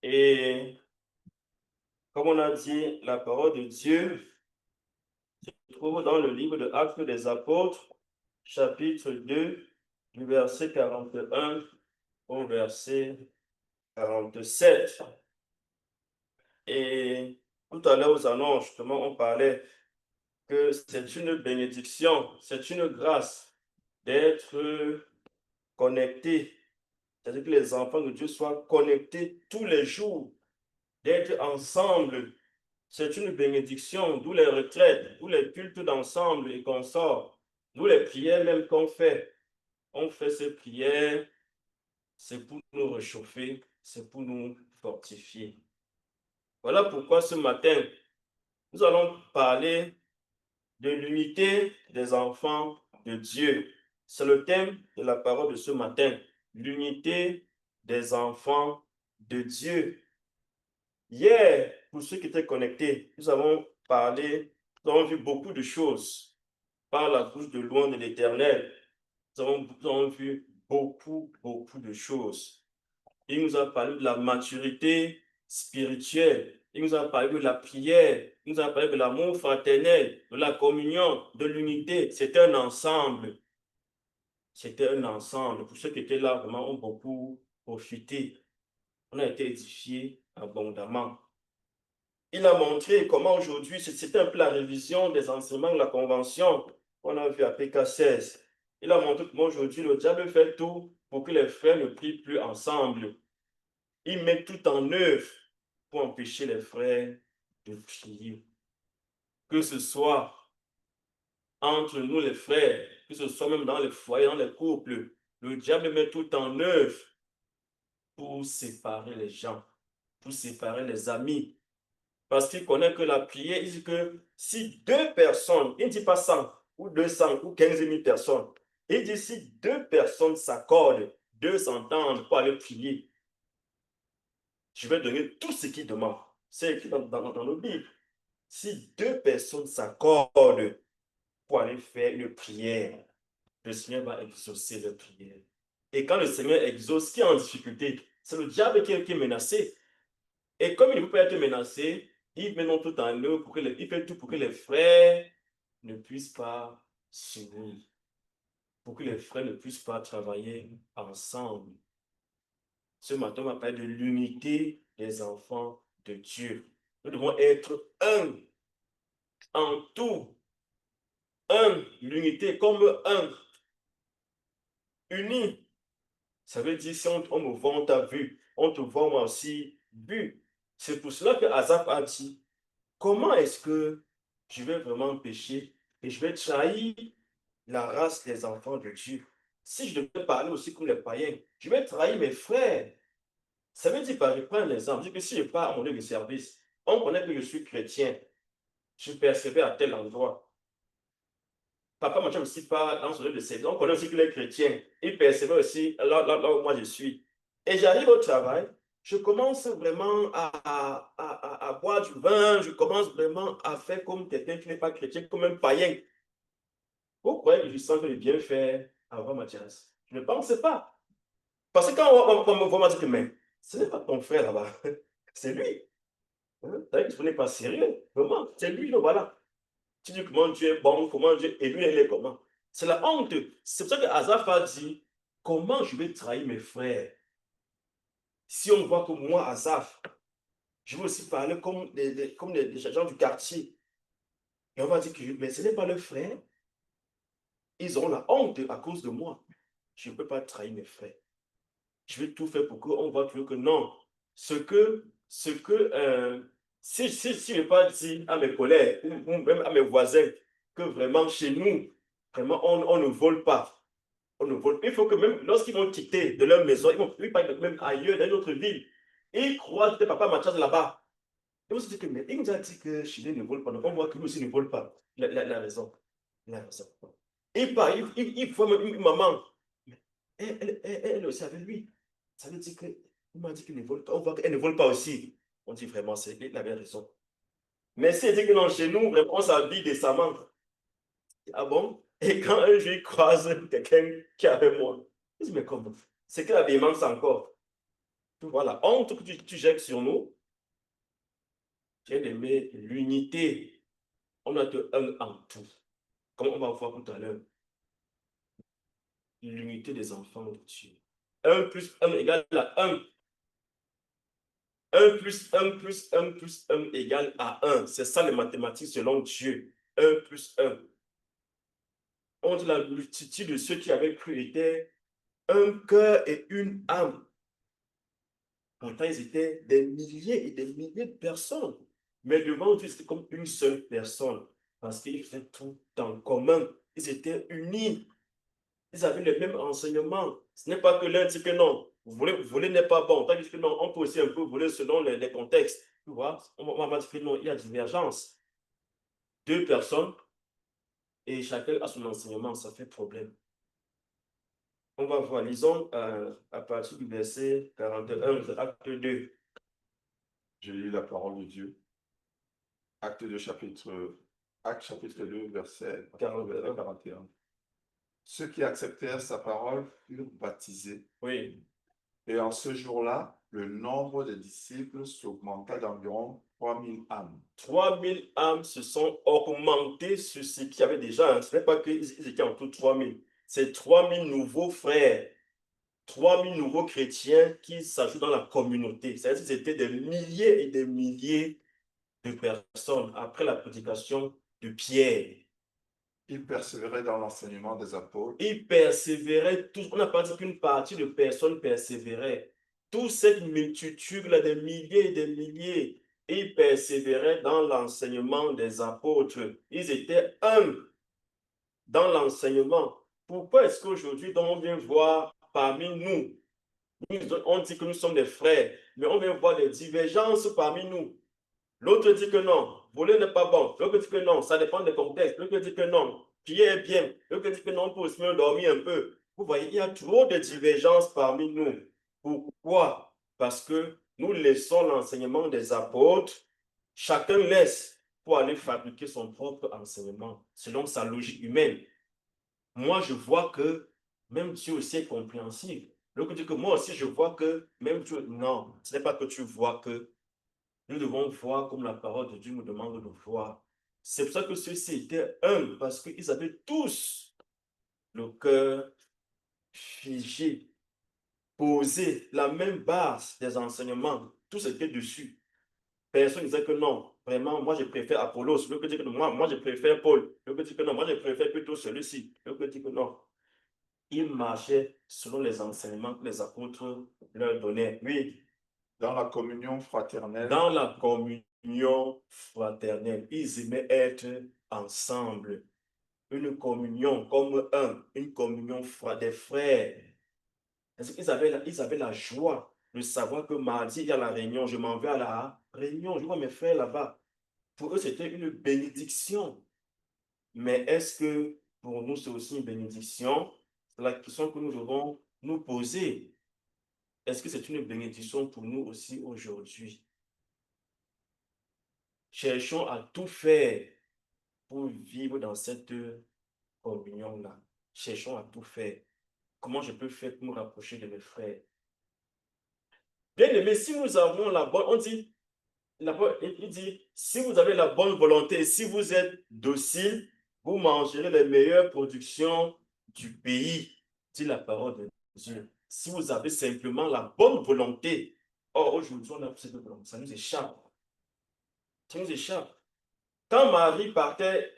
Et comme on a dit, la parole de Dieu se trouve dans le livre de Actes des Apôtres, chapitre 2, du verset 41 au verset 47. Et tout à l'heure aux annonces, justement, on parlait que c'est une bénédiction, c'est une grâce d'être connectés. C'est-à-dire que les enfants de Dieu soient connectés tous les jours, d'être ensemble. C'est une bénédiction, d'où les retraites, d'où les cultes d'ensemble et qu'on sort, d'où les prières même qu'on fait. On fait ces prières, c'est pour nous réchauffer, c'est pour nous fortifier. Voilà pourquoi ce matin, nous allons parler de l'unité des enfants de Dieu. C'est le thème de la parole de ce matin, l'unité des enfants de Dieu. Hier, pour ceux qui étaient connectés, nous avons parlé, nous avons vu beaucoup de choses par la bouche de loin de l'Éternel. Nous avons vu beaucoup de choses. Il nous a parlé de la maturité spirituelle. Il nous a parlé de la prière. Il nous a parlé de l'amour fraternel, de la communion, de l'unité. C'était un ensemble. C'était un ensemble. Pour ceux qui étaient là, vraiment, ont beaucoup profité. On a été édifiés abondamment. Il a montré comment aujourd'hui, c'était un peu la révision des enseignements de la Convention qu'on a vu à PK16. Il a montré comment aujourd'hui le diable fait tout pour que les frères ne prient plus ensemble. Il met tout en œuvre pour empêcher les frères de prier. Que ce soit entre nous les frères, que ce soit même dans les foyers, dans les couples, le diable met tout en œuvre pour séparer les gens, pour séparer les amis. Parce qu'il connaît que la prière, il dit que si deux personnes, il ne dit pas 100 ou 200 ou 15 000 personnes, il dit si deux personnes s'accordent, deux s'entendent pour aller prier, je vais donner tout ce qu'ils demandent. C'est écrit dans le Bible. Si deux personnes s'accordent pour aller faire une prière, le Seigneur va exaucer leur prière. Et quand le Seigneur exauce, qui est en difficulté, c'est le diable qui est menacé. Et comme il ne peut pas être menacé, il met non tout en œuvre pour que il fait tout pour que les frères ne puissent pas s'unir, pour que les frères ne puissent pas travailler ensemble. Ce matin, on va parler de l'unité des enfants de Dieu. Nous devons être un en tout, un, l'unité comme un, uni. Ça veut dire si on me voit, on t'a vu, on te voit moi aussi vu. C'est pour cela que Asaph a dit, comment est-ce que je vais vraiment pécher et je vais trahir la race des enfants de Dieu? Si je devais parler aussi comme les païens, je vais trahir mes frères. Ça veut dire, je prends un exemple, je dis que si je pars à mon lieu de service, on connaît que je suis chrétien, je persévère à tel endroit. Papa Mathieu aussi part dans son lieu de service. On connaît aussi qu'il est chrétien. Il persévère aussi là où moi je suis. Et j'arrive au travail, je commence vraiment à boire du vin, je commence vraiment à faire comme quelqu'un qui n'est pas chrétien, comme un païen. Vous croyez que je sens que je viens faire avant Mathias? Je ne pense pas. Parce que quand on me voit, on dit que mais ce n'est pas ton frère là-bas, c'est lui. Hein? C'est que ce n'est pas sérieux. Vraiment, c'est lui, donc voilà. Tu dis comment Dieu est bon, comment Dieu et lui, il est comment. C'est la honte. C'est pour ça que Azaph a dit, comment je vais trahir mes frères? Si on voit que moi, Azaph, je vais aussi parler comme les gens du quartier. Et on va dire que mais ce n'est pas leur frère. Ils auront la honte à cause de moi. Je ne peux pas trahir mes frères. Je vais tout faire pour qu'on voit toujours que non. Si je n'ai pas dit à mes collègues ou même à mes voisins que vraiment chez nous, vraiment, on ne vole pas. On ne vole. Il faut que même lorsqu'ils vont quitter de leur maison, ils vont plus pas même ailleurs, dans une autre ville. Ils croient que papa Mathias là-bas. Ils vont se dire que, mais il nous a dit que Chili ne vole pas. Donc on voit que lui aussi ne vole pas. Il a raison. Il a raison. Il part, il voit même une maman. Elle aussi avec lui. Ça veut dire que, il m'a dit qu'il ne vole pas. On voit qu'elle ne vole pas aussi. On dit vraiment, il avait raison. Mais si elle dit que non, chez nous, vraiment, on s'habille décemment. Ah bon? Et quand un jour, il croise quelqu'un qui est avec moi, il dit, mais comment? C'est que l'habillement, c'est encore. Tu vois la honte que tu jettes sur nous. J'ai aimé l'unité. On a de un en tout. Comme on va voir tout à l'heure. L'unité des enfants de Dieu. 1 plus 1 égale à 1. 1 plus 1 plus 1 plus 1 égale à 1. C'est ça les mathématiques selon Dieu. 1 plus 1. Entre la multitude de ceux qui avaient cru étaient un cœur et une âme. Pourtant, ils étaient des milliers et des milliers de personnes. Mais devant Dieu, c'était comme une seule personne. Parce qu'ils faisaient tout en commun. Ils étaient unis. Ils avaient le même enseignement. Ce n'est pas que l'un dit que non, voler n'est pas bon. Tandis que non, on peut aussi un peu voler selon les contextes. Tu vois, on va dire que non, il y a divergence. Deux personnes et chacun a son enseignement, ça fait problème. On va voir, lisons à partir du verset 41 de Acte 2. Je lis la parole de Dieu. Acte chapitre 2, verset 41. Ceux qui acceptèrent sa parole furent baptisés. Oui. Et en ce jour-là, le nombre des disciples s'augmenta d'environ 3000 âmes. 3000 âmes se sont augmentées sur ce qu'il y avait déjà. Ce n'est pas qu'ils étaient en tout 3000. C'est 3000 nouveaux frères, 3000 nouveaux chrétiens qui s'ajoutent dans la communauté. C'est-à-dire que c'était des milliers et des milliers de personnes après la prédication de Pierre. Ils persévéraient dans l'enseignement des apôtres. Ils persévéraient tous. On n'a pas dit qu'une partie de personnes persévérait. Toute cette multitude-là, des milliers et des milliers, ils persévéraient dans l'enseignement des apôtres. Ils étaient humbles dans l'enseignement. Pourquoi est-ce qu'aujourd'hui, on vient voir parmi nous, on dit que nous sommes des frères, mais on vient voir des divergences parmi nous? L'autre dit que non, voler n'est pas bon. L'autre dit que non, ça dépend des contextes. L'autre dit que non, prier est bien. L'autre dit que non, on peut aussi mieux dormir un peu. Vous voyez, il y a trop de divergences parmi nous. Pourquoi? Parce que nous laissons l'enseignement des apôtres. Chacun laisse pour aller fabriquer son propre enseignement selon sa logique humaine. Moi, je vois que même Dieu aussi est compréhensible. L'autre dit que moi aussi, je vois que même Dieu... Non, ce n'est pas que tu vois que nous devons voir comme la parole de Dieu nous demande de voir. C'est pour ça que ceux-ci étaient humbles, parce qu'ils avaient tous le cœur figé, posé, la même base des enseignements, tout ce qui est dessus. Personne ne disait que non, vraiment, moi je préfère Apollos, l'autre dit que non, moi je préfère Paul, l'autre dit que non, moi je préfère plutôt celui-ci, l'autre dit que non. Ils marchaient selon les enseignements que les apôtres leur donnaient. Oui. Dans la communion fraternelle. Dans la communion fraternelle, ils aimaient être ensemble. Une communion comme une communion des frères. Ils avaient la joie de savoir que mardi, il y a la réunion, je m'en vais à la réunion, je vois mes frères là-bas. Pour eux, c'était une bénédiction. Mais est-ce que pour nous, c'est aussi une bénédiction? C'est la question que nous devons nous poser. Est-ce que c'est une bénédiction pour nous aussi aujourd'hui? Cherchons à tout faire pour vivre dans cette communion-là. Cherchons à tout faire. Comment je peux faire pour me rapprocher de mes frères? Bien aimé, si nous avons la bonne, on dit, il dit, si vous avez la bonne volonté, si vous êtes docile, vous mangerez les meilleures productions du pays, dit la parole de Dieu. Si vous avez simplement la bonne volonté, or aujourd'hui, on a cette volonté, ça nous échappe. Ça nous échappe. Quand Marie partait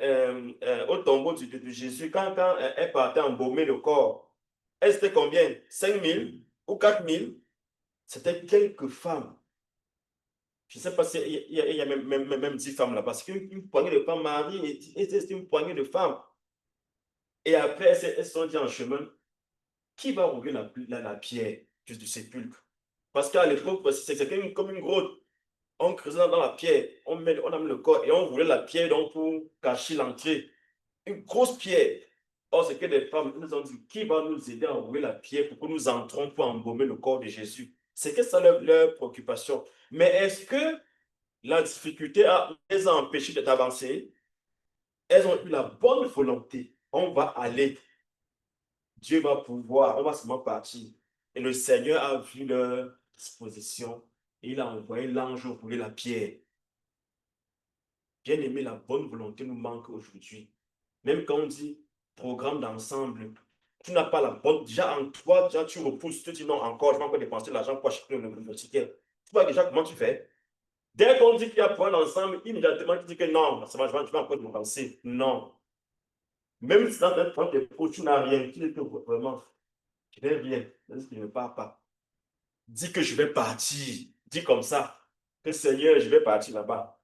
au tombeau de Jésus, quand elle partait embaumer le corps, elle était combien? 5000 ou 4000? C'était quelques femmes. Je ne sais pas s'il y a même 10 femmes là, parce qu'une poignée de femmes, Marie était une poignée de femmes. Et après, elles se sont dit en chemin, qui va rouler la pierre du sépulcre? Parce qu'à l'époque, c'était comme une grotte. On creusait dans la pierre, on a mis le corps et on roulait la pierre donc, pour cacher l'entrée. Une grosse pierre. Or, c'est que des femmes nous ont dit, qui va nous aider à rouler la pierre pour que nous entrons pour embaumer le corps de Jésus? C'est que ça leur préoccupation. Mais est-ce que la difficulté les a empêchées d'avancer? Elles ont eu la bonne volonté. On va aller. Dieu va pouvoir, on va seulement partir. Et le Seigneur a vu leur disposition et il a envoyé l'ange rouler la pierre. Bien aimé, la bonne volonté nous manque aujourd'hui. Même quand on dit programme d'ensemble, tu n'as pas la bonne. Déjà en toi, déjà tu repousses, tu dis non, encore, je vais encore dépenser l'argent pour acheter le ticket. Tu vois déjà comment tu fais? Dès qu'on dit qu'il y a point d'ensemble, immédiatement tu dis que non, ça va, je vais encore dépenser. Non. Même si dans un point de dépôt, tu n'as rien, tu dis que vraiment, je n'ai rien, je ne pars pas. Dis que je vais partir. Dis comme ça, que Seigneur, je vais partir là-bas.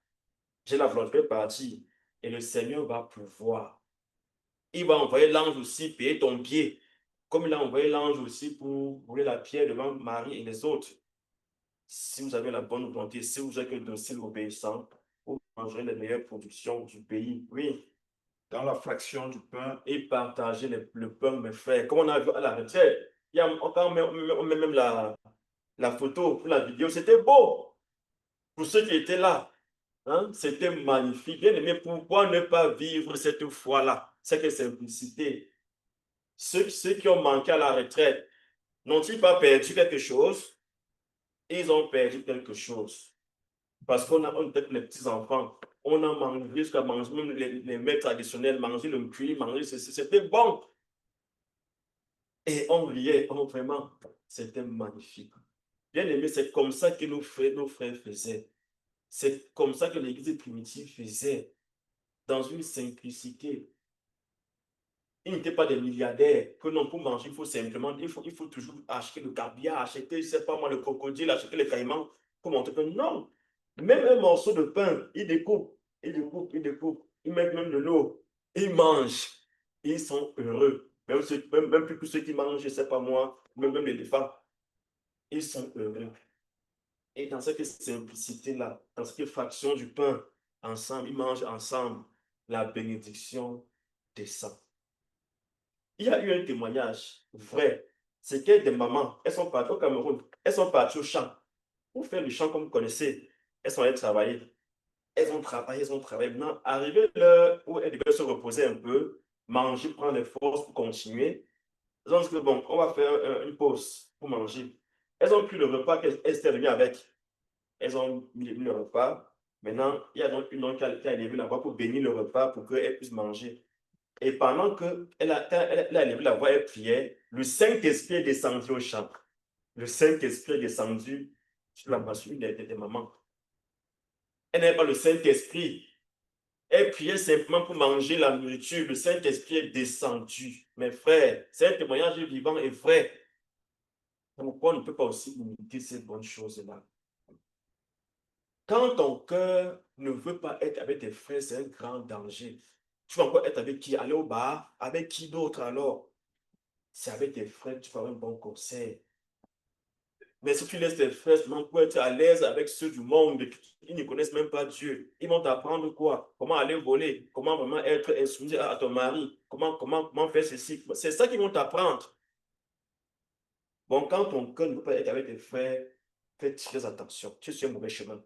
J'ai la volonté de partir. Et le Seigneur va pouvoir. Il va envoyer l'ange aussi payer ton pied. Comme il a envoyé l'ange aussi pour rouler la pierre devant Marie et les autres. Si vous avez la bonne volonté, si vous êtes docile, obéissant, vous mangerez les meilleures productions du pays. Oui. Dans la fraction du pain. Et partager le pain, mes frères. Comme on a vu à la retraite, il y a, quand on met même la photo, la vidéo, c'était beau. Pour ceux qui étaient là, hein, c'était magnifique. Bien aimé, pourquoi ne pas vivre cette foi-là? Cette simplicité. Ceux qui ont manqué à la retraite, n'ont-ils pas perdu quelque chose? Ils ont perdu quelque chose. Parce qu'on a peut-être les petits-enfants, on a mangé jusqu'à manger, même les mets traditionnels, manger le cuit, manger, c'était bon. Et on riait, vraiment, c'était magnifique. Bien aimé, c'est comme ça que nos frères faisaient. C'est comme ça que l'Église primitive faisait, dans une simplicité. Ils n'étaient pas des milliardaires, que non, pour manger, il faut simplement, il faut toujours acheter le caviar, acheter, je ne sais pas moi, le crocodile, acheter le caïman, pour montrer que non. Même un morceau de pain, ils découpent, ils découpent, ils découpent, ils mettent même de l'eau, ils mangent, ils sont heureux. Même plus que ceux qui mangent, je ne sais pas moi, même l'éléphant, ils sont heureux. Et dans cette simplicité-là, dans cette fraction du pain, ensemble, ils mangent ensemble, la bénédiction descend. Il y a eu un témoignage vrai. C'est que des mamans, elles sont parties au Cameroun, elles sont parties au champ. Pour faire le champ comme vous connaissez, elles sont allées travailler. Elles ont travaillé, elles ont travaillé. Maintenant, arrivé l'heure où elles devaient se reposer un peu, manger, prendre les forces pour continuer, elles ont dit que bon, on va faire une pause pour manger. Elles ont pris le repas qu'elles étaient venues avec. Elles ont mis le repas. Maintenant, il y a donc une autre qui a élevé la voix pour bénir le repas pour qu'elles puissent manger. Et pendant qu'elle a élevé la voix, elle priait, le Saint-Esprit est descendu au champ. Le Saint-Esprit est descendu sur la massue des mamans. Elle n'avait pas le Saint-Esprit. Elle priait simplement pour manger la nourriture. Le Saint-Esprit est descendu. Mes frères, c'est un témoignage vivant et vrai. Pourquoi on ne peut pas aussi imiter ces bonnes choses-là? Quand ton cœur ne veut pas être avec tes frères, c'est un grand danger. Tu vas encore être avec qui? Aller au bar? Avec qui d'autre alors? C'est avec tes frères que tu feras un bon conseil. Mais si tu laisses tes frères seulement pour être à l'aise avec ceux du monde, ils ne connaissent même pas Dieu, ils vont t'apprendre quoi? Comment aller voler? Comment vraiment être soumis à ton mari? Comment faire ceci? C'est ça qu'ils vont t'apprendre. Bon, quand ton cœur ne peut pas être avec tes frères, fais très attention. Tu es sur un mauvais chemin.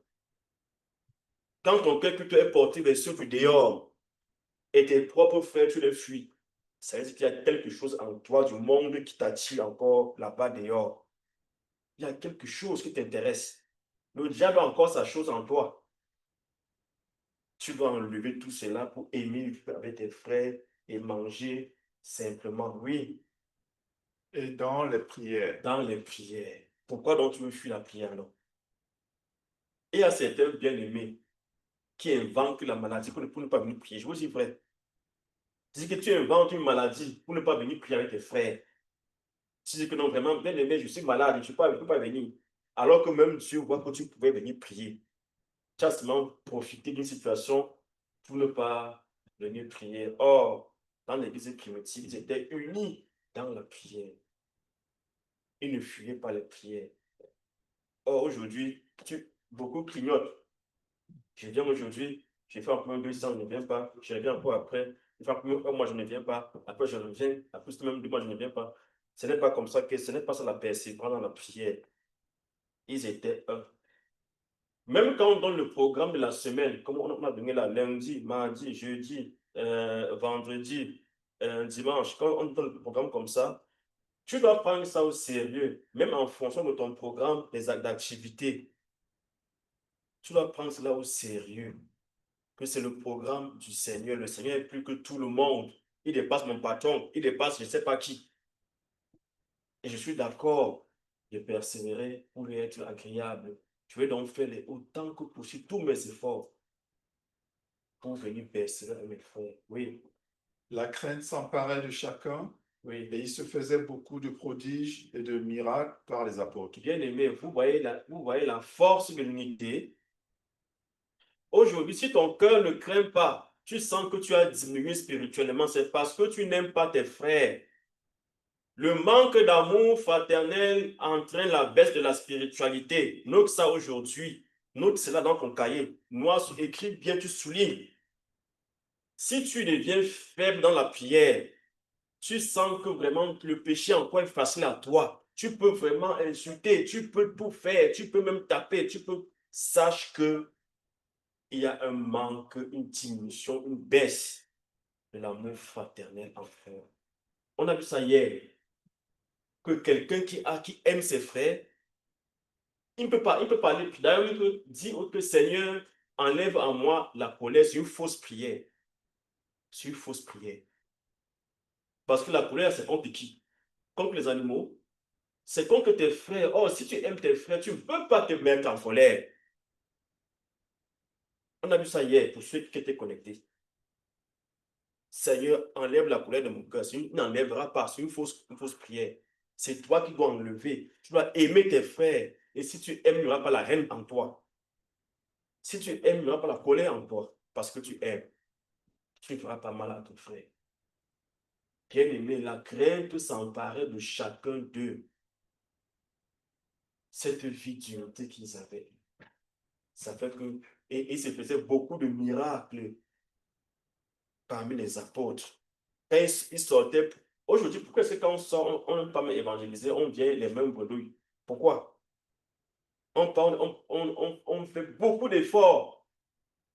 Quand ton cœur plutôt est porté vers ceux du dehors et tes propres frères, tu les fuis, ça veut dire qu'il y a quelque chose en toi du monde qui t'attire encore là-bas dehors. Il y a quelque chose qui t'intéresse. Le diable a encore sa chose en toi. Tu dois enlever tout cela pour aimer avec tes frères et manger simplement. Oui. Et dans les prières. Dans les prières. Pourquoi donc tu veux fuir la prière, non? Et il y a certains bien-aimés qui inventent la maladie pour ne pas venir prier. Je vous dis vrai. Tu dis que tu inventes une maladie pour ne pas venir prier avec tes frères. Tu dis que non, vraiment, bien-aimé, je suis malade, je ne peux pas venir. Alors que même Dieu voit que tu pouvais venir prier. Tu as seulement profité d'une situation pour ne pas venir prier. Or, dans l'église primitive, ils étaient unis dans la prière. Ils ne fuyaient pas les prières. Or, aujourd'hui, beaucoup clignotent. Je viens aujourd'hui, j'ai fait encore 200, je ne viens pas. Je reviens encore après. Je fais encore un mois, je ne viens pas. Après, je reviens. Après, même 2 mois, je ne viens pas. Ce n'est pas comme ça que ce n'est pas ça la persévérance dans la prière. Ils étaient un. Même quand on donne le programme de la semaine, comme on a donné là, lundi, mardi, jeudi, vendredi, dimanche, quand on donne le programme comme ça, Tu dois prendre ça au sérieux, même en fonction de ton programme, des actes d'activité. Tu dois prendre cela au sérieux, que c'est le programme du Seigneur. Le Seigneur est plus que tout le monde. Il dépasse mon patron, il dépasse je ne sais pas qui. Et je suis d'accord de persévérer pour lui être agréable. Je vais donc faire autant que possible tous mes efforts pour venir persévérer avec mes frères. Oui, La crainte s'emparait de chacun oui. et il se faisait beaucoup de prodiges et de miracles par les apôtres. Bien aimé, vous voyez la force de l'unité. Aujourd'hui, si ton cœur ne craint pas, tu sens que tu as diminué spirituellement, c'est parce que tu n'aimes pas tes frères. Le manque d'amour fraternel entraîne la baisse de la spiritualité. Note ça aujourd'hui. Note cela dans ton cahier. Noir écrit bien, tu soulignes. Si tu deviens faible dans la prière, tu sens que vraiment le péché encore est facile à toi. Tu peux vraiment insulter, tu peux tout faire, tu peux même taper, tu peux. Sache que il y a un manque, une diminution, une baisse de l'amour fraternel en frère. On a vu ça hier, que quelqu'un qui aime ses frères, il ne peut pas aller. D'ailleurs, il peut dire que Seigneur, enlève en moi la colère sur une fausse prière. Sur une fausse prière. Parce que la colère, c'est contre qui? Contre les animaux. C'est contre tes frères. Oh, si tu aimes tes frères, tu ne peux pas te mettre en colère. On a vu ça hier pour ceux qui étaient connectés. Seigneur, enlève la colère de mon cœur. Tu n'enlèveras pas. C'est une fausse prière. C'est toi qui dois enlever. Tu dois aimer tes frères. Et si tu aimes, il n'y aura pas la haine en toi. Si tu aimes, il n'y aura pas la colère en toi. Parce que tu aimes. Tu ne feras pas mal à ton frère. Bien aimé, la crainte s'emparait de chacun d'eux. Cette vie d'unité qu'ils avaient. Ça fait que. Et il se faisait beaucoup de miracles parmi les apôtres. Quand ils sortaient. Aujourd'hui, pourquoi est-ce que quand on sort, on n'a pas évangélisé, on vient les mêmes bredouilles? Pourquoi? On fait beaucoup d'efforts.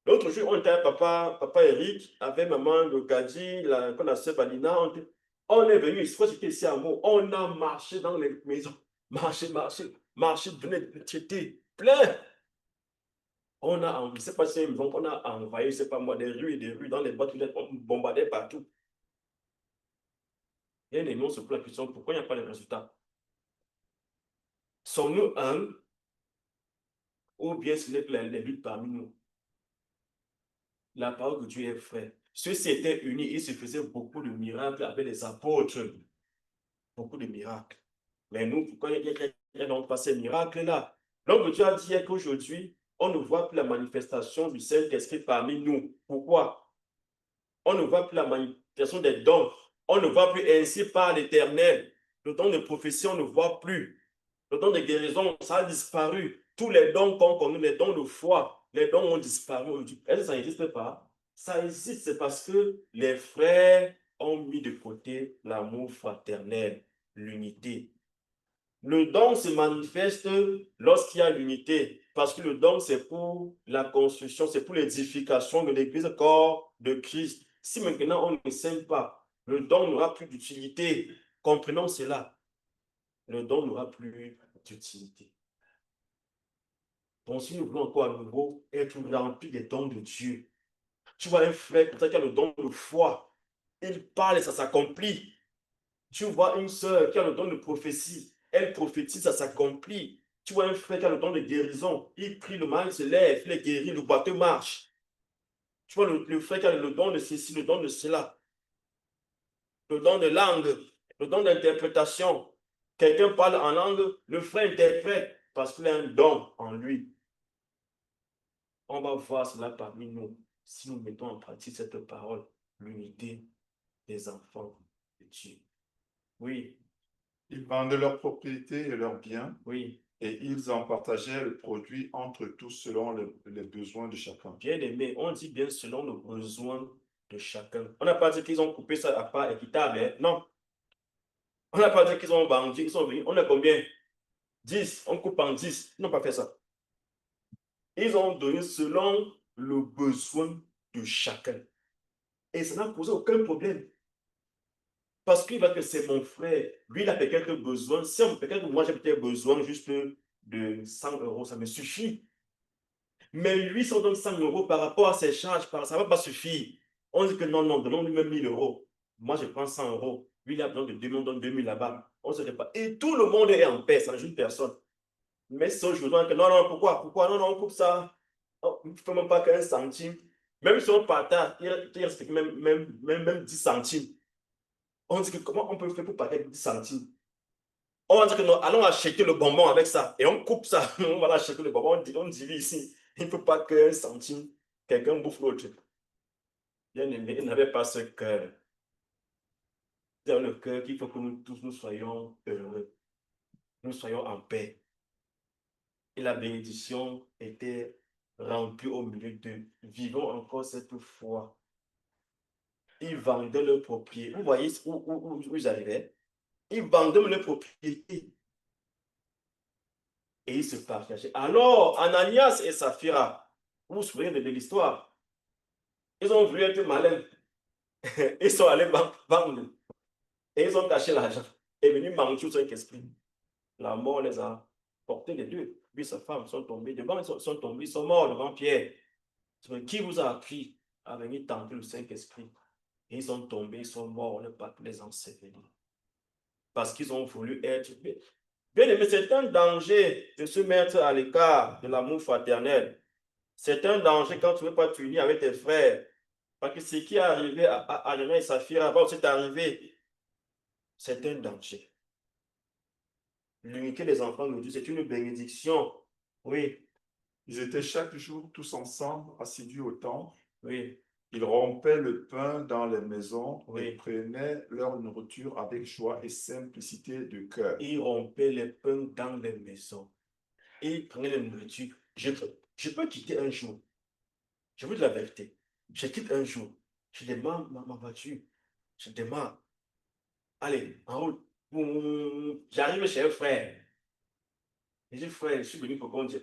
L'autre jour, on était avec papa Eric, avec maman de Gadi, la sœur Balina. On est venu, c'était ici à Meaux. On a marché dans les maisons. Marché, c'était plein. On a, je ne sais pas si on a envoyé, je ne sais pas moi, des rues et des rues dans les boîtes, on bombardait partout. Bien aimé, on se pose la question, pourquoi il n'y a pas de résultats? Sommes-nous un ou bien ce n'est que les luttes parmi nous? La parole de Dieu est vraie. Ceux-ci étaient unis, ils se faisaient beaucoup de miracles avec les apôtres. Beaucoup de miracles. Mais nous, pourquoi il n'y a donc pas ces miracles-là? Donc Dieu a dit qu'aujourd'hui, on ne voit plus la manifestation du Saint-Esprit parmi nous. Pourquoi? On ne voit plus la manifestation des dons. On ne voit plus ainsi par l'Éternel. Le don de prophétie, on ne voit plus. Le don de guérison, ça a disparu. Tous les dons qu'on connaît, les dons de foi, les dons ont disparu aujourd'hui. Est-ce que ça n'existe pas? Ça existe, c'est parce que les frères ont mis de côté l'amour fraternel, l'unité. Le don se manifeste lorsqu'il y a l'unité, parce que le don, c'est pour la construction, c'est pour l'édification de l'Église, corps de Christ. Si maintenant on ne s'aime pas, le don n'aura plus d'utilité. Comprenons cela. Le don n'aura plus d'utilité. Donc, si nous voulons encore à nouveau être remplis des dons de Dieu, tu vois un frère qui a le don de foi, il parle et ça s'accomplit. Tu vois une sœur qui a le don de prophétie, elle prophétise, ça s'accomplit. Tu vois un frère qui a le don de guérison, il prie, le mal se lève, il est guéri, le boiteux marche. Tu vois le frère qui a le don de ceci, le don de cela, le don de langue, le don d'interprétation. Quelqu'un parle en langue, le frère interprète parce qu'il a un don en lui. On va voir cela parmi nous si nous mettons en pratique cette parole, l'unité des enfants de Dieu. Oui. Ils vendaient leurs propriétés et leurs biens. Oui. Et ils en partageaient le produit entre tous selon les besoins de chacun. Bien aimé, on dit bien selon le besoin de chacun. On n'a pas dit qu'ils ont coupé ça à part équitable, hein? Non. On n'a pas dit qu'ils ont vendu, ils sont venus. On a combien? 10. On coupe en 10. Ils n'ont pas fait ça. Ils ont donné selon le besoin de chacun. Et ça n'a posé aucun problème. Parce qu'il va que c'est mon frère. Lui, il a peut-être besoin. Si peut-être moi, j'ai peut-être besoin juste de 100 euros, ça me suffit. Mais lui, si on donne 100 euros par rapport à ses charges, ça ne va pas suffire. On dit que non, non, donnons-lui même 1000 euros. Moi, je prends 100 euros. Lui, il a besoin de 2000, on donne 2000 là-bas. On se répare. Et tout le monde est en paix, ça ne joue personne. Mais si je vous donne que non, non, pourquoi, non, non, on coupe ça. Oh, il ne faut même pas qu'un centime. Même si on partage, il reste même 10 centimes. On dit que comment on peut faire pour partager 10 centimes? On va dire que non, allons acheter le bonbon avec ça. Et on coupe ça. On va acheter le bonbon, on divise ici. Il ne faut pas qu'un centime, quelqu'un bouffe l'autre. Bien aimé, il n'avait pas ce cœur. C'est dans le cœur qu'il faut que nous tous nous soyons heureux. Nous soyons en paix. Et la bénédiction était remplie au milieu d'eux. Vivons encore cette foi. Ils vendaient leur propriété. Vous voyez où ils arrivaient? Ils vendaient leur propriété. Et ils se partageaient. Alors, Ananias et Saphira, vous vous souvenez de l'histoire? Ils ont voulu être malins. Ils sont allés vendre. Et ils ont caché l'argent. Et venu manger au Saint-Esprit. La mort les a portés les deux. Lui et sa femme sont tombés devant, ils sont tombés, ils sont morts devant Pierre. Qui vous a appris à venir tenter le Saint-Esprit? Et ils sont tombés, ils sont morts, on ne peut pas les ensevelir. Parce qu'ils ont voulu être. Bien aimé, c'est un danger de se mettre à l'écart de l'amour fraternel. C'est un danger quand tu ne veux pas t'unir avec tes frères. Parce que ce qui est arrivé à Ananias et Saphira, avant c'est arrivé, c'est un danger. L'unité des enfants de Dieu, c'est une bénédiction. Oui. Ils étaient chaque jour tous ensemble, assidus au temple. Oui. Ils rompaient le pain dans les maisons Oui. et prenaient leur nourriture avec joie et simplicité de cœur. Ils rompaient les pains dans les maisons. Et ils prenaient la nourriture. Je peux quitter un jour. Je vous dis la vérité. Je quitte un jour. Je démarre ma voiture. Je démarre. Allez, en route. J'arrive chez un frère. Je dis, frère, je suis venu pour qu'on dise,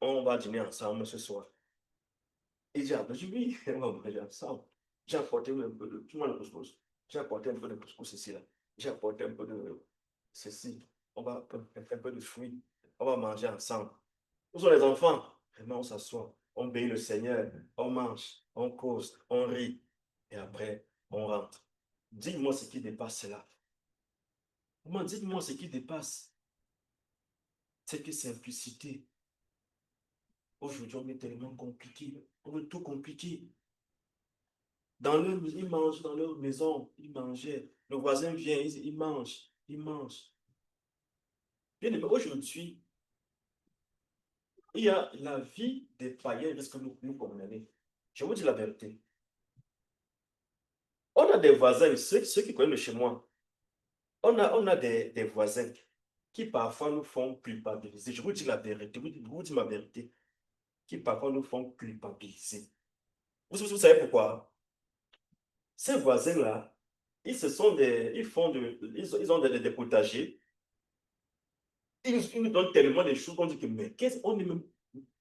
on va dîner ensemble ce soir. Il dit, ah, ben, je dis, oui, on va manger ensemble. J'ai apporté un peu de, tout le monde le couscous. J'ai apporté un peu de couscous ici, là. J'ai apporté un peu de ceci. On va un peu de fruits. On va manger ensemble. Où sont les enfants? Vraiment, on s'assoit. On bénit le Seigneur. On mange. On cause. On rit. Et après, on rentre. Dites-moi ce qui dépasse cela. Dites-moi ce qui dépasse. C'est que simplicité. Aujourd'hui, on est tellement compliqué. On veut tout compliquer. Ils mangent dans leur maison. Ils mangeaient. Le voisin vient, il mange. Il mange. Bien aimé, aujourd'hui, il y a la vie des païens parce que nous condamner. Je vous dis la vérité. On a des voisins, ceux qui connaissent chez moi, on a des voisins qui parfois nous font culpabiliser. Je vous dis la vérité, je vous dis ma vérité, qui parfois nous font culpabiliser. Vous savez pourquoi? Ces voisins-là, ils ont des potagers. Ils nous donnent tellement de choses qu'on dit que, mais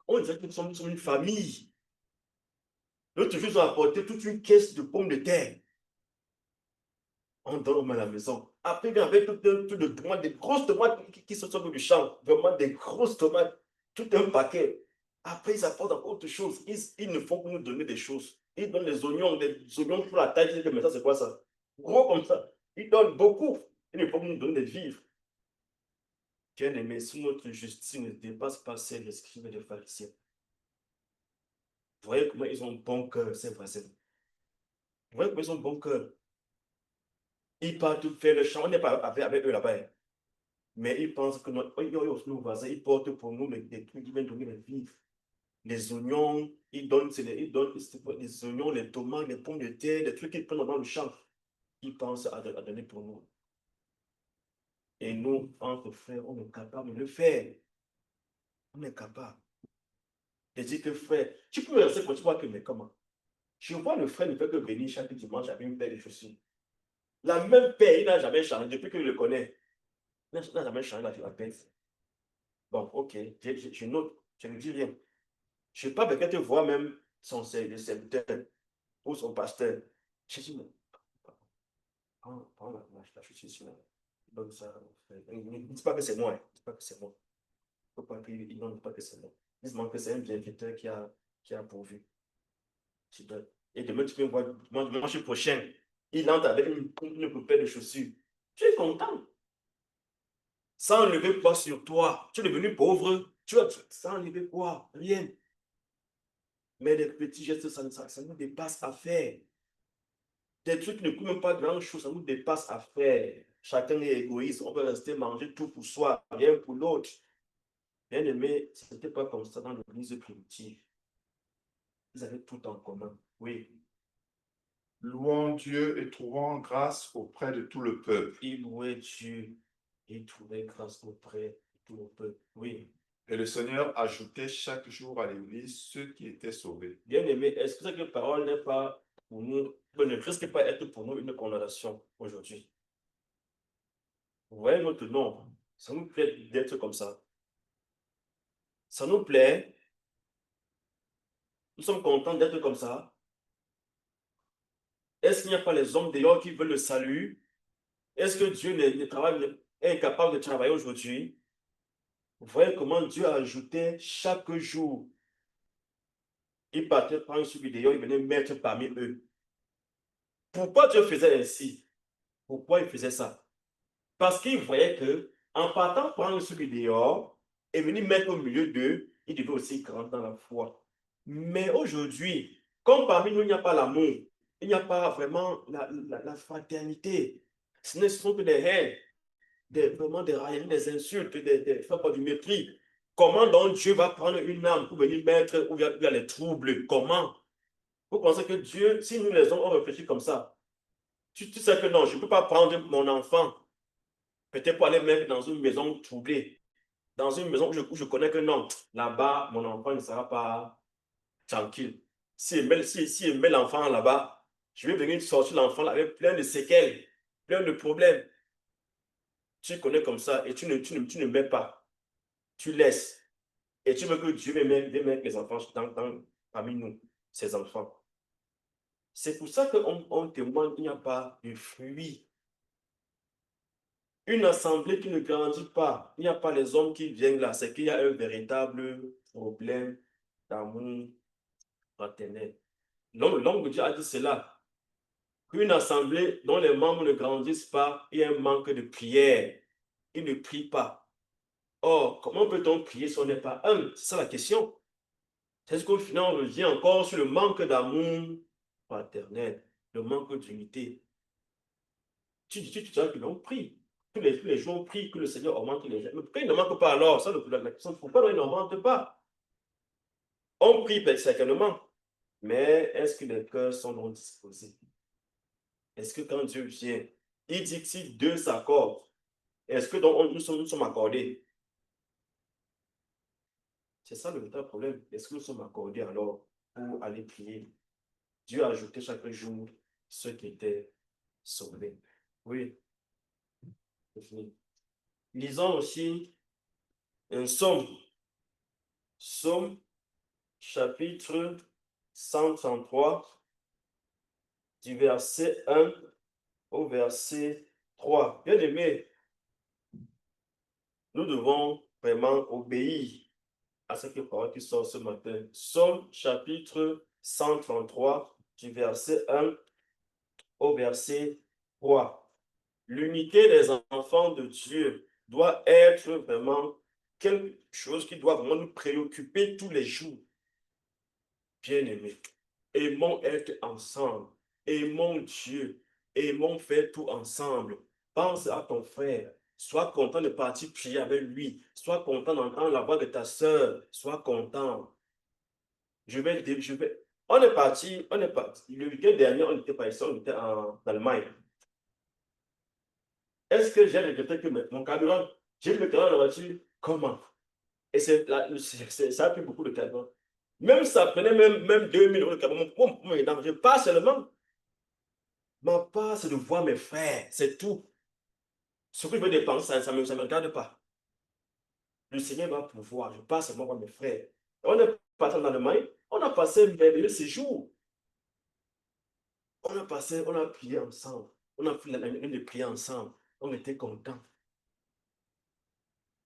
on dirait que nous sommes une famille. L'autre jour, ils ont apporté toute une caisse de pommes de terre. On donne à la maison. Après, il y avait tout de tomates, des grosses tomates qui sortent du champ. Vraiment des grosses tomates. Tout un paquet. Après, ils apportent encore autre chose. Ils ne font que nous donner des choses. Ils donnent des oignons pour la taille. Ils disent que, mais ça, c'est quoi ça? Gros comme ça. Ils donnent beaucoup. Ils ne font que nous donner des vivres. Bien aimé, si notre justice ne dépasse pas celle des scribes et des pharisiens, vous voyez comment ils ont bon cœur, ces voisins. Vous voyez comment ils ont bon cœur. Ils partent faire le champ. On n'est pas avec eux là-bas. Mais ils pensent que nos voisins, ils portent pour nous des trucs qui viennent donner les vivres. Les oignons, ils donnent les oignons, les tomates, les pommes de terre, des trucs qu'ils prennent dans le champ. Ils pensent à donner pour nous. Et nous, entre frères, on est capable de le faire. On est capable. De dire que frère, tu peux me rester pour tu vois que, mais comment? Je vois le frère ne fait que venir chaque dimanche avec une paire de chaussures. La même paire, il n'a jamais changé depuis que je le connais. Il n'a jamais changé la paire. Bon, ok, je note, je ne dis rien. Je ne sais pas, peut-être voir même son serviteur ou son pasteur. Je dis, Prends la chaussure là. Donne ça. Ne dis pas que c'est moi. Dis pas que c'est moi. Faut pas qu'il ne dit pas que c'est moi. Dis-moi que c'est un bienfaiteur qui a pourvu. Tu donnes. Et demain, tu peux voir, dimanche prochain, il entre avec une paire de chaussures. Tu es content. Sans enlever quoi sur toi. Tu es devenu pauvre. Tu vas sans enlever quoi? Rien. Mais les petits gestes, ça nous dépasse à faire. Des trucs qui ne coûtent même pas grand-chose, ça nous dépasse à faire. Chacun est égoïste. On peut rester manger tout pour soi, rien pour l'autre. Bien aimé, ce n'était pas comme ça dans l'église primitive. Ils avaient tout en commun. Oui. Louant Dieu et trouvant grâce auprès de tout le peuple. Ils louaient Dieu et trouvaient grâce auprès de tout le peuple. Oui. Et le Seigneur ajoutait chaque jour à l'église ceux qui étaient sauvés. Bien aimé, est-ce que cette parole n'est pas pour nous, ne risque pas être pour nous une condamnation aujourd'hui? Vous voyez notre nom, ça nous plaît d'être comme ça. Ça nous plaît. Nous sommes contents d'être comme ça. Est-ce qu'il n'y a pas les hommes dehors qui veulent le salut? Est-ce que Dieu est incapable de travailler aujourd'hui? Vous voyez comment Dieu a ajouté chaque jour. Il partait prendre une vidéo, il venait mettre parmi eux. Pourquoi Dieu faisait ainsi? Pourquoi il faisait ça? Parce qu'il voyait que en partant prendre une vidéo et venir mettre au milieu d'eux, il devait aussi grandir dans la foi. Mais aujourd'hui, comme parmi nous, il n'y a pas l'amour, il n'y a pas vraiment la fraternité. Ce sont que des haines, vraiment des railleries, des insultes, du mépris. Comment donc Dieu va prendre une âme pour venir mettre où il y a les troubles? Comment? Vous pensez que Dieu, si nous les hommes, on réfléchit comme ça, tu sais que non, je ne peux pas prendre mon enfant, peut-être pour aller mettre dans une maison troublée, dans une maison où je connais que non, là-bas, mon enfant ne sera pas tranquille. Si il met l'enfant là-bas, je vais venir sortir l'enfant avec plein de séquelles, plein de problèmes. Tu connais comme ça et tu ne mets pas. Tu laisses. Et tu veux que Dieu vienne mettre les enfants parmi nous, ses enfants. C'est pour ça qu'on témoigne qu'il n'y a pas de fruits. Une assemblée qui ne grandit pas, il n'y a pas les hommes qui viennent là, c'est qu'il y a un véritable problème d'amour fraternel. L'homme de Dieu a dit cela. Une assemblée dont les membres ne grandissent pas, il y a un manque de prière. Ils ne prient pas. Or, comment peut-on prier si on n'est pas un? C'est ça la question. C'est qu'au final, on revient encore sur le manque d'amour fraternel, le manque d'unité. Tu diras que l'on prie. Tous les jours, on prie que le Seigneur augmente les gens. Mais pourquoi il ne manque pas alors? Ça, la question, pourquoi il n'augmente pas? On prie certainement, mais est-ce que les cœurs sont non disposés? Est-ce que quand Dieu vient, il dit que si deux s'accordent, est-ce que donc nous sommes accordés? C'est ça le véritable problème. Est-ce que nous sommes accordés alors pour aller prier? Dieu a ajouté chaque jour ceux qui étaient sauvés. Oui, c'est fini. Lisons aussi un psaume. Psaume chapitre 133, du verset 1 au verset 3. Bien aimé, nous devons vraiment obéir à ce que parole qui sort ce matin. Psaume chapitre 133, du verset 1 au verset 3. L'unité des enfants de Dieu doit être vraiment quelque chose qui doit vraiment nous préoccuper tous les jours. Bien-aimés, aimons être ensemble, aimons Dieu, aimons faire tout ensemble. Pense à ton frère, sois content de partir prier avec lui, sois content d'entendre la voix de ta soeur, sois content. On est parti, le week-end dernier, on n'était pas ici, on était en Allemagne. Est-ce que j'ai regretté que mon carburant, j'ai mis le carburant dans la voiture? Comment? Et ça a pris beaucoup de carburant. Même ça prenait même 2000 euros de carburant. Je pas seulement. Ma part, c'est de voir mes frères, c'est tout. Ce que je veux dépenser, ça ne me regarde pas. Le Seigneur va pouvoir, je passe seulement voir mes frères. On est parti en Allemagne, on a passé un merveilleux séjour. On a prié ensemble. On a pris la nuit de prier ensemble. On était contents.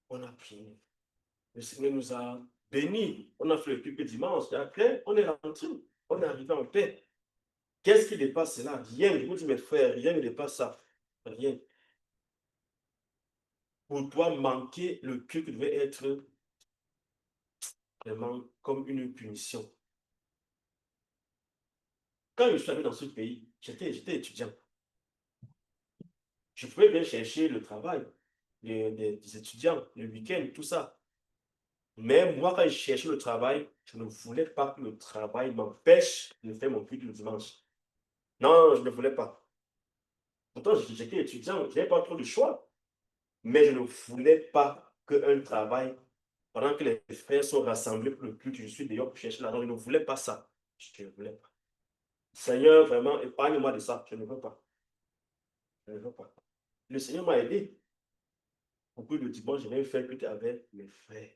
On a prié. Le Seigneur nous a bénis. On a fait le culte dimanche. Et après, on est rentré. On est arrivé en paix. Qu'est-ce qui dépasse cela? Rien. Je vous dis, mes frères, rien ne dépasse ça. Rien. Pour toi, manquer le culte devait être vraiment comme une punition. Quand je suis arrivé dans ce pays, j'étais étudiant. Je pouvais bien chercher le travail des étudiants, le week-end, tout ça. Mais moi, quand je cherchais le travail, je ne voulais pas que le travail m'empêche de faire mon culte le dimanche. Non, je ne voulais pas. Pourtant, j'étais étudiant, je n'avais pas trop de choix. Mais je ne voulais pas qu'un travail, pendant que les frères sont rassemblés pour le culte, je suis dehors pour chercher l'argent. Je ne voulais pas ça. Je ne voulais pas. Seigneur, vraiment, épargne-moi de ça. Je ne veux pas. Je ne veux pas. Le Seigneur m'a aidé. Pour que le dimanche, je vais faire culte avec mes frères.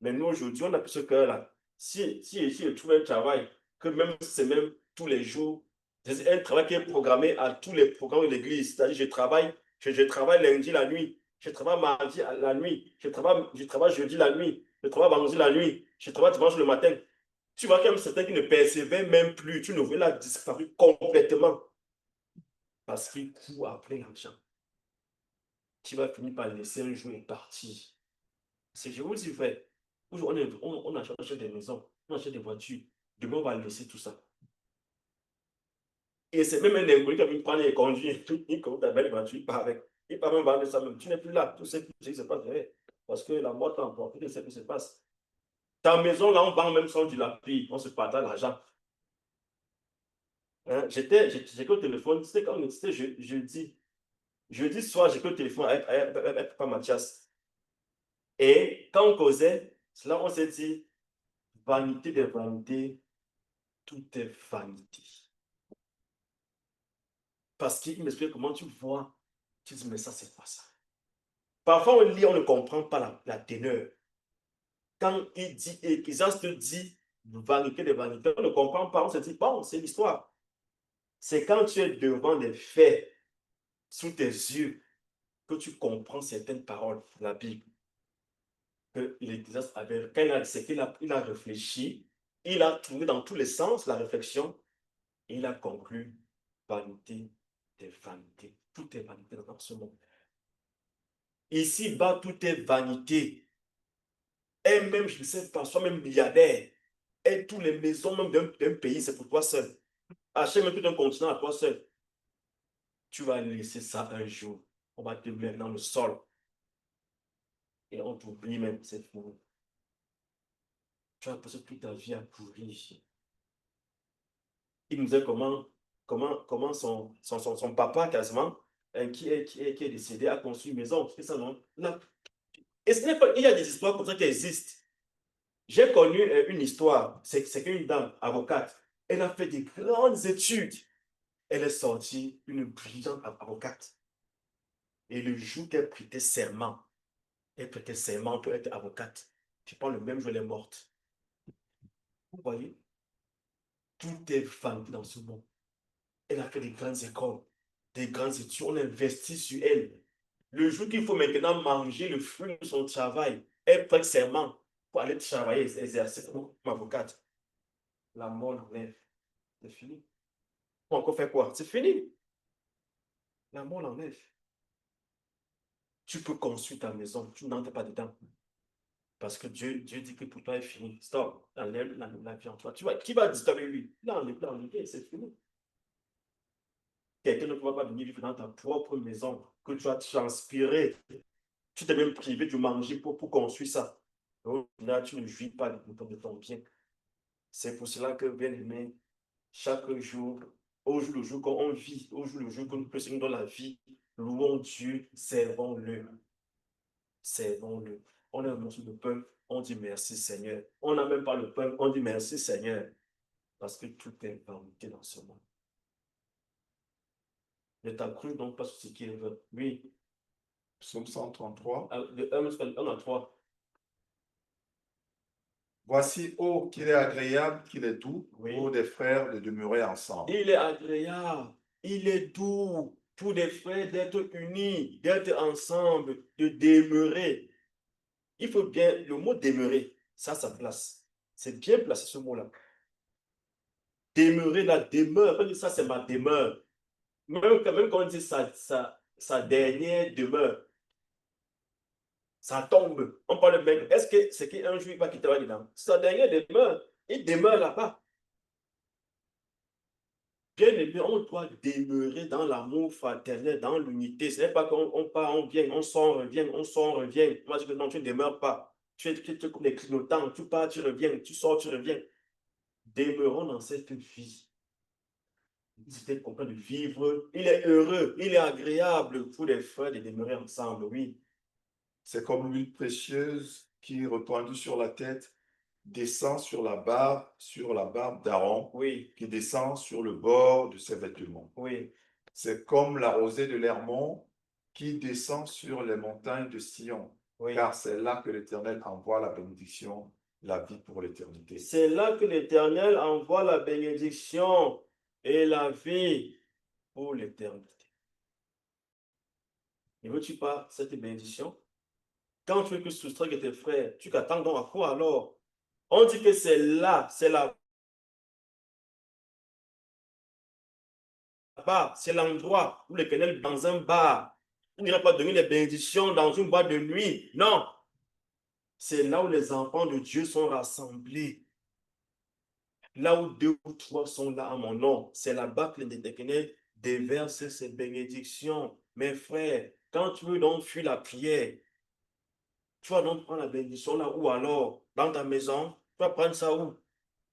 Mais nous, aujourd'hui, on n'a plus ce cœur-là. Si je trouve un travail, que même si c'est même tous les jours, c'est un travail qui est programmé à tous les programmes de l'église. C'est-à-dire, je travaille lundi la nuit, je travaille mardi la nuit, je travaille jeudi la nuit, je travaille vendredi la nuit, je travaille dimanche le matin. Tu vois qu'il y a même certains qui ne percevaient même plus. Tu ne vois, il a disparu complètement. Parce qu'il court après l'argent. Tu vas finir par laisser un jour et partir. C'est, je vous dis, frère, aujourd'hui, on achète des maisons, on achète des voitures. Demain, on va laisser tout ça. Et c'est même un inconnu qui vient prendre et conduire. Il conduit ta belle voiture, il part avec. Il part même vendre ça même. Tu n'es plus là. Tout ce qui se passe derrière. Parce que la mort t'a emporté, tu sais ce qui se passe. Ta maison, là, on vend même sans du lapis. On se partage l'argent. Hein? J'étais au téléphone. C'était quand c'était jeudi. Jeudi soir, j'étais au téléphone avec Papa Mathias. Et quand on causait, là, on s'est dit, vanité des vanités, tout est vanité. Parce qu'il m'explique comment tu vois. Tu dis, mais ça, c'est pas ça. Parfois, on lit, on ne comprend pas la teneur. Quand il dit, Ecclésiaste te dit, vanité des vanités, on ne comprend pas. On se dit, bon, c'est l'histoire. C'est quand tu es devant des faits, sous tes yeux, que tu comprends certaines paroles de la Bible. Que l'Ecclésiaste avait, quand il a réfléchi, il a trouvé dans tous les sens la réflexion, et il a conclu, vanité des vanités. Tout est vanité dans ce monde. Ici-bas, tout est vanité. Et même, je ne sais pas, soit même milliardaire. Et toutes les maisons même d'un pays, c'est pour toi seul. Achète même tout un continent à toi seul. Tu vas laisser ça un jour. On va te mettre dans le sol. Et on t'oublie même, c'est fini. Tu vas passer toute ta vie à pourrir ici. Il nous dit comment son papa, quasiment, qui est décédé, a construit une maison. C'est ça, non? Là. Et ce n'est pas, il y a des histoires comme ça qui existent. J'ai connu une histoire. C'est qu'une dame, avocate, elle a fait des grandes études. Elle est sortie une brillante avocate. Et le jour qu'elle prêtait serment, elle prêtait serment pour être avocate. Je pense le même jour, elle est morte. Vous voyez, tout est vanité dans ce monde. Elle a fait des grandes écoles, des grandes études. On investit sur elle. Le jour qu'il faut maintenant manger le fruit de son travail, elle prête serment pour aller travailler, exercer comme avocate. La mort l'enlève. C'est fini. On encore faire quoi? C'est fini. La mort l'enlève. Tu peux construire ta maison, tu n'entres pas dedans. Parce que Dieu dit que pour toi est fini. Stop. Enlève la vie en toi. Tu vois, qui va disturber lui? Là, c'est fini. Quelqu'un ne pourra pas venir vivre dans ta propre maison que tu as transpiré. Tu t'es même privé de manger pour construire ça. Donc, là, tu ne jouis pas de ton bien. C'est pour cela que, bien aimé, chaque jour, au jour le jour qu'on vit, au jour le jour que nous sommes dans la vie, louons Dieu, servons-le. Servons-le. On a un morceau de pain, on dit merci Seigneur. On n'a même pas le pain, on dit merci Seigneur. Parce que tout est vanité dans ce monde. Ne t'accroche donc pas sur ce qu'il veut. Oui. Psaume 133. De 1 à 3. Voici, qu'il est agréable, qu'il est doux, Oui. des frères de demeurer ensemble. Il est agréable. Il est doux pour des frères d'être unis, d'être ensemble, de demeurer. Il faut bien, le mot demeurer, ça a sa place. C'est bien placé ce mot-là. Demeurer, la demeure, on dit ça c'est ma demeure. Même quand on dit sa dernière demeure, ça tombe. On parle même, est-ce que c'est qu'un jour il va quitter là-dedans? Sa dernière demeure, il demeure là-bas. Bien aimé, on doit demeurer dans l'amour fraternel, dans l'unité. Ce n'est pas qu'on part, on vient, on sort, on revient, on sort, on revient. Moi, je dis que non, tu ne demeures pas. Tu es comme les clignotants, tu pars, tu reviens, tu sors, tu reviens. Demeurons dans cette vie. C'était content de vivre. Il est heureux, il est agréable pour les frères de demeurer ensemble, oui. C'est comme l'huile précieuse qui, répandue sur la tête, descend sur la barbe d'Aaron, Oui, qui descend sur le bord de ses vêtements. oui. C'est comme la rosée de l'Hermon qui descend sur les montagnes de Sion, Oui. car c'est là que l'Éternel envoie la bénédiction, la vie pour l'éternité. C'est là que l'Éternel envoie la bénédiction et la vie pour l'éternité. Ne veux-tu pas cette bénédiction? Quand tu veux que soustraire tes frères, tu t'attends donc à quoi alors? On dit que c'est là, c'est là-bas, c'est l'endroit où l'Éternel dans un bar. Il n'ira pas donner les bénédictions dans une boîte de nuit. Non. C'est là où les enfants de Dieu sont rassemblés. Là où 2 ou 3 sont là à mon nom. C'est là-bas que l'Éternel déverse ses bénédictions. Mes frères, quand tu veux donc fuir la prière, tu vas donc prendre la bénédiction là ou alors dans ta maison, tu vas prendre ça où?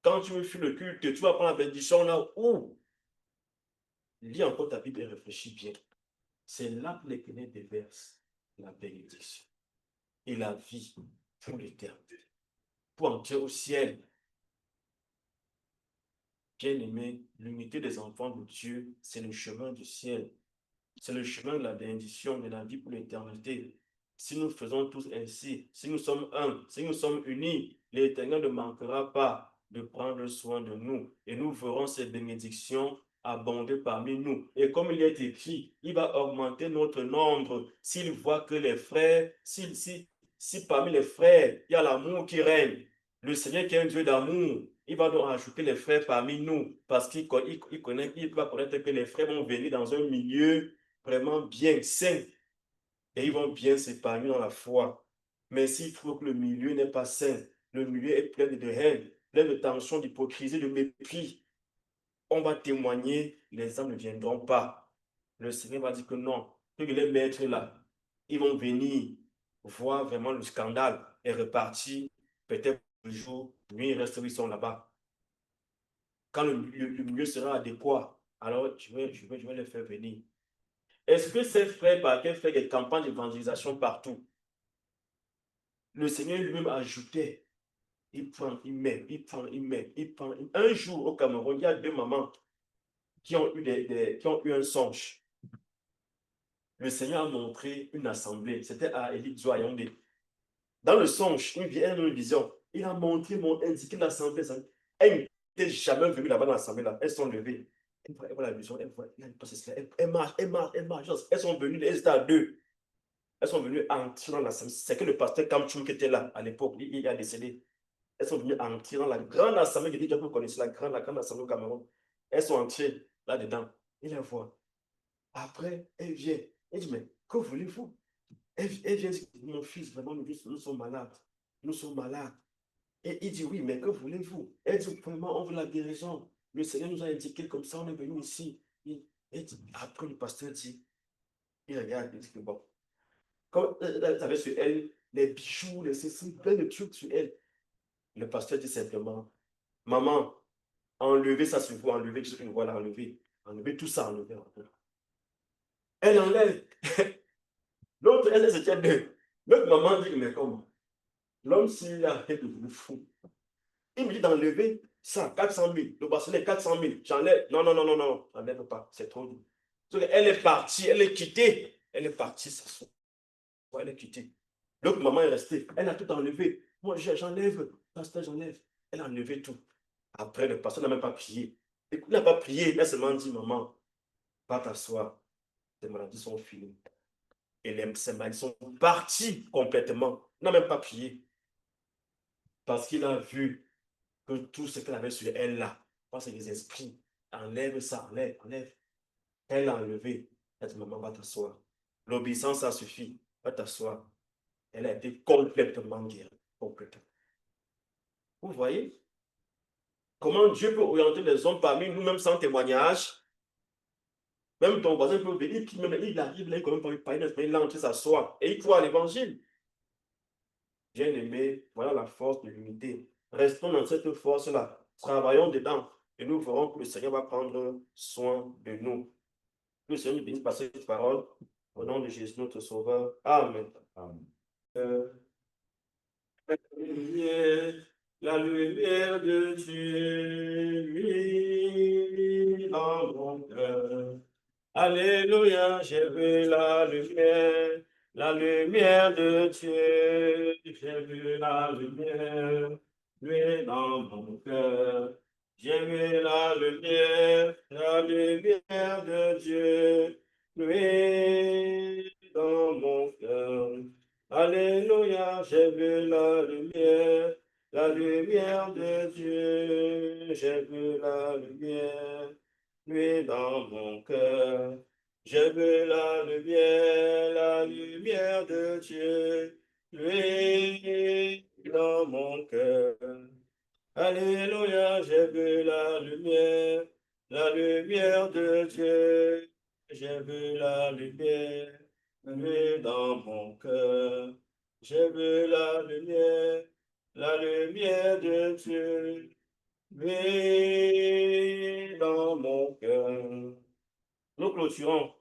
Quand tu veux fuir le culte, tu vas prendre la bénédiction là où? Lis encore ta Bible et réfléchis bien. C'est là que l'Éternel déverse la bénédiction et la vie pour l'éternité, pour entrer au ciel. Bien-aimé, l'unité des enfants de Dieu, c'est le chemin du ciel. C'est le chemin de la bénédiction, de la vie pour l'éternité. Si nous faisons tous ainsi, si nous sommes un, si nous sommes unis, l'Éternel ne manquera pas de prendre soin de nous et nous verrons ces bénédictions abonder parmi nous. Et comme il est écrit, il va augmenter notre nombre s'il voit que les frères, si parmi les frères, il y a l'amour qui règne. Le Seigneur qui est un Dieu d'amour, il va donc ajouter les frères parmi nous parce qu'il va connaître que les frères vont venir dans un milieu vraiment bien sain et ils vont bien s'épanouir dans la foi. Mais s'il trouve que le milieu n'est pas sain, le milieu est plein de haine, plein de tension, d'hypocrisie, de mépris, on va témoigner, les âmes ne viendront pas. Le Seigneur va dire que non, que les maîtres là, ils vont venir voir vraiment le scandale et repartir peut-être le jour, nuit, ils restent où ils sont là-bas. Quand le milieu sera adéquat, alors je vais les faire venir. Est-ce que ces frères parquet fait des campagnes d'évangélisation partout? Le Seigneur lui-même ajoutait, il prend, il met, il prend, il met, il prend. Un jour au Cameroun, il y a 2 mamans qui ont eu, qui ont eu un songe. Le Seigneur a montré une assemblée, c'était à Élie Zoyondé. Dans le songe, une vision, il a montré, indiqué l'assemblée. Elle n'était jamais venue là-bas dans l'assemblée, là. Elles sont levées. Elle voit la vision, elle marche, elle marche, elle marche. Elles sont venues, elles étaient à 2. Elles sont venues entrer dans l'assemblée. C'est que le pasteur Kamchoum qui était là à l'époque, il a décédé. Elles sont venues entrer dans la grande assemblée. Je dis que vous connaissez la grande assemblée au Cameroun. Elles sont entrées là-dedans. Il la voit. Après, elle vient. Elle dit, mais que voulez-vous? Elle vient dire, mon fils, vraiment, nous sommes malades. Nous sommes malades. Et il dit, oui, mais que voulez-vous? Elle dit, vraiment, on veut la guérison. Le Seigneur nous a indiqué comme ça, on est venu ici. Elle dit, après, le pasteur dit, il regarde, il dit que bon, comme elle avait sur elle les bijoux, les ceci, plein de trucs sur elle. Le pasteur dit simplement, maman, enlevez ça sur vous, enlevez tout ce que vous voyez, enlevez. Enlevez tout ça, enlevez. Elle enlève. L'autre, elle se tient deux. L'autre maman dit, mais comment? L'homme, s'il a fait de vous fou, il me dit d'enlever ça, 400 000. Le bracelet, 400 000. J'enlève. Non, non, non, non, non, j'enlève pas. C'est trop dur. Elle est partie, elle est quittée. Elle est partie, ça se voit, elle est quittée. L'autre maman est restée. Elle a tout enlevé. Moi, j'enlève. Pasteur, j'enlève. Elle a enlevé tout. Après, le pasteur n'a même pas prié. Il n'a pas prié, il a seulement dit, maman, Va t'asseoir. Tes maladies sont finies. Et ces maladies sont parties complètement. Il n'a même pas prié. Parce qu'il a vu que tout ce qu'elle avait sur elle là, parce que les esprits, enlève ça, enlève, enlève. Elle l'a enlevé. Elle dit, maman, va t'asseoir. L'obéissance, ça suffit. Va t'asseoir. Elle a été complètement guérie. Complètement. Vous voyez comment Dieu peut orienter les hommes parmi nous-mêmes sans témoignage. Même ton voisin peut venir, puis même il arrive, là, il ne connaît pas il a entré s'asseoir et il croit à l'évangile. Bien-aimé, voilà la force de l'unité. Restons dans cette force-là. Travaillons dedans et nous verrons que le Seigneur va prendre soin de nous. Que le Seigneur nous bénisse par cette parole. Au nom de Jésus, notre Sauveur. Amen. Amen. La lumière de Dieu, lui, dans mon cœur. Alléluia, j'ai vu la lumière de Dieu, j'ai vu la lumière, lui dans mon cœur. J'ai vu la lumière de Dieu, lui dans mon cœur. Alléluia, j'ai vu la lumière de Dieu, j'ai vu la lumière. Lui dans mon cœur. J'ai vu la lumière de Dieu, lui dans mon cœur. Alléluia, j'ai vu la lumière de Dieu. J'ai vu la lumière, lui dans mon cœur. J'ai vu la lumière de Dieu. Oui, dans mon cœur. Nous clôturons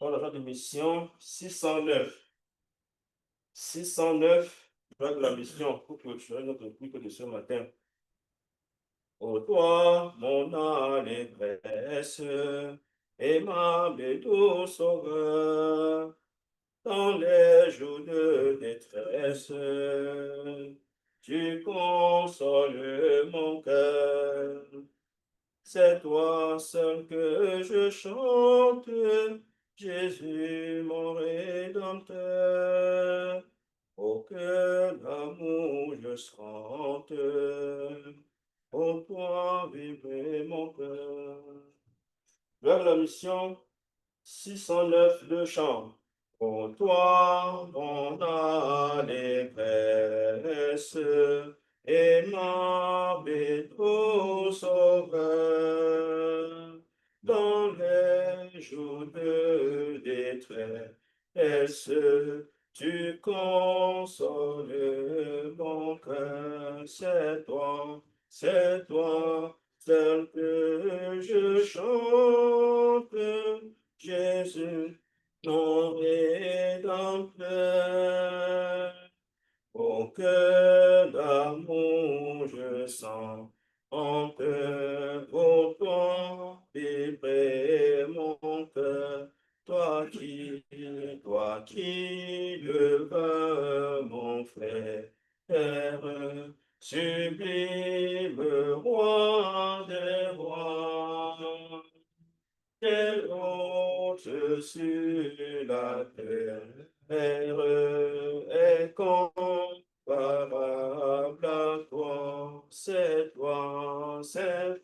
dans la joie de mission 609. 609, joie de la mission, pour clôturer notre culte de ce matin. Ô toi, mon allégresse, aimable et doux sauveur, dans les jours de détresse, tu consoles mon cœur. C'est toi seul que je chante, Jésus mon Rédempteur. Au cœur d'amour je chante, pour toi vivre mon cœur. Vers la mission 609 de chant. Pour toi, mon allégresse, aimable et doux sauveur, dans les jours de détresse, tu consoles mon cœur, c'est toi, seul que je chante, Jésus, mon Rédempteur. Au cœur d'amour je sens honte pour toi, vibrer mon cœur. Toi qui le veux, mon frère, sublime roi des rois. Quelle honte sur la terre est comparable à toi. C'est toi, seul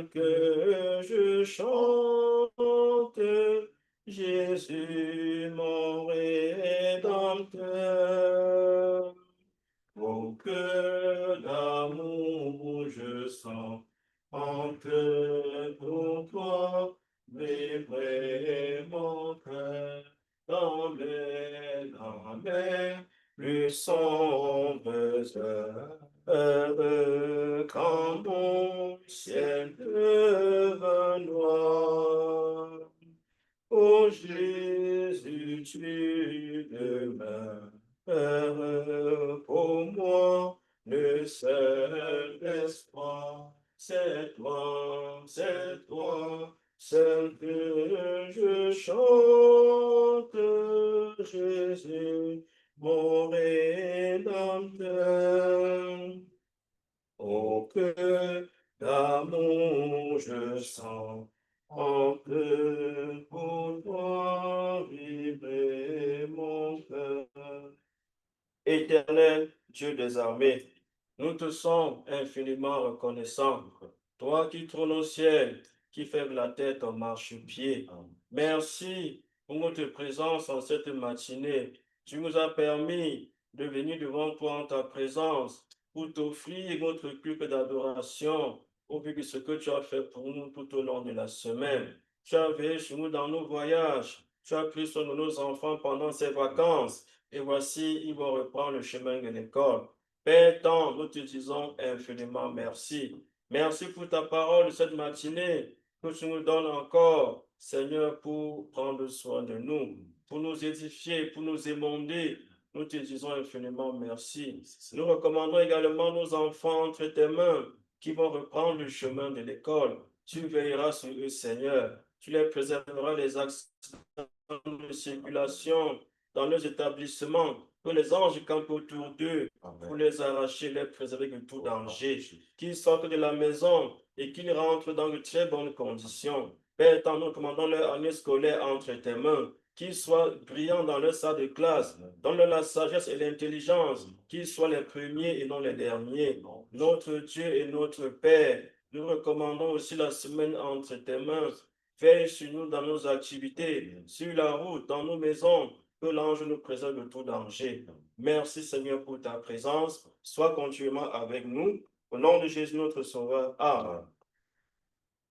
que je chante, Jésus mon Rédempteur. Au cœur d'amour je sens honte pour toi, vibrer mon cœur dans les plus sombres heures, quand mon ciel devint noir. Ô Jésus, tu demeures pour moi le seul espoir. C'est toi, seul que je chante, Jésus, mon Rédempteur. Au cœur d'amour je sens En cœur pour toi vibrer mon cœur. Éternel Dieu des armées, nous te sommes infiniment reconnaissants. Toi qui trônes au ciel, qui fais la tête en marchepied. Merci pour notre présence en cette matinée. Tu nous as permis de venir devant toi en ta présence pour t'offrir notre culte d'adoration au vu de ce que tu as fait pour nous tout au long de la semaine. Tu as veillé sur nous dans nos voyages. Tu as pris soin de nos enfants pendant ces vacances. Et voici, ils vont reprendre le chemin de l'école. Père tant, nous te disons infiniment merci. Merci pour ta parole de cette matinée que tu nous donnes encore, Seigneur, pour prendre soin de nous, pour nous édifier, pour nous émonder. Nous te disons infiniment merci. Nous recommandons également nos enfants entre tes mains qui vont reprendre le chemin de l'école. Tu veilleras sur eux, Seigneur. Tu les préserveras les accidents de circulation dans leurs établissements, que les anges campent autour d'eux pour les arracher, les préserver de tout danger, qu'ils sortent de la maison et qu'ils rentrent dans de très bonnes conditions. Père, tant nous commandons leur année scolaire entre tes mains, qu'ils soient brillants dans leur salle de classe, donne-leur la sagesse et l'intelligence, qu'ils soient les premiers et non les derniers. Notre Dieu et notre Père, nous recommandons aussi la semaine entre tes mains. Veille sur nous dans nos activités, sur la route, dans nos maisons, que l'ange nous préserve de tout danger. Merci Seigneur pour ta présence. Sois continuellement avec nous. Au nom de Jésus notre Sauveur. Amen.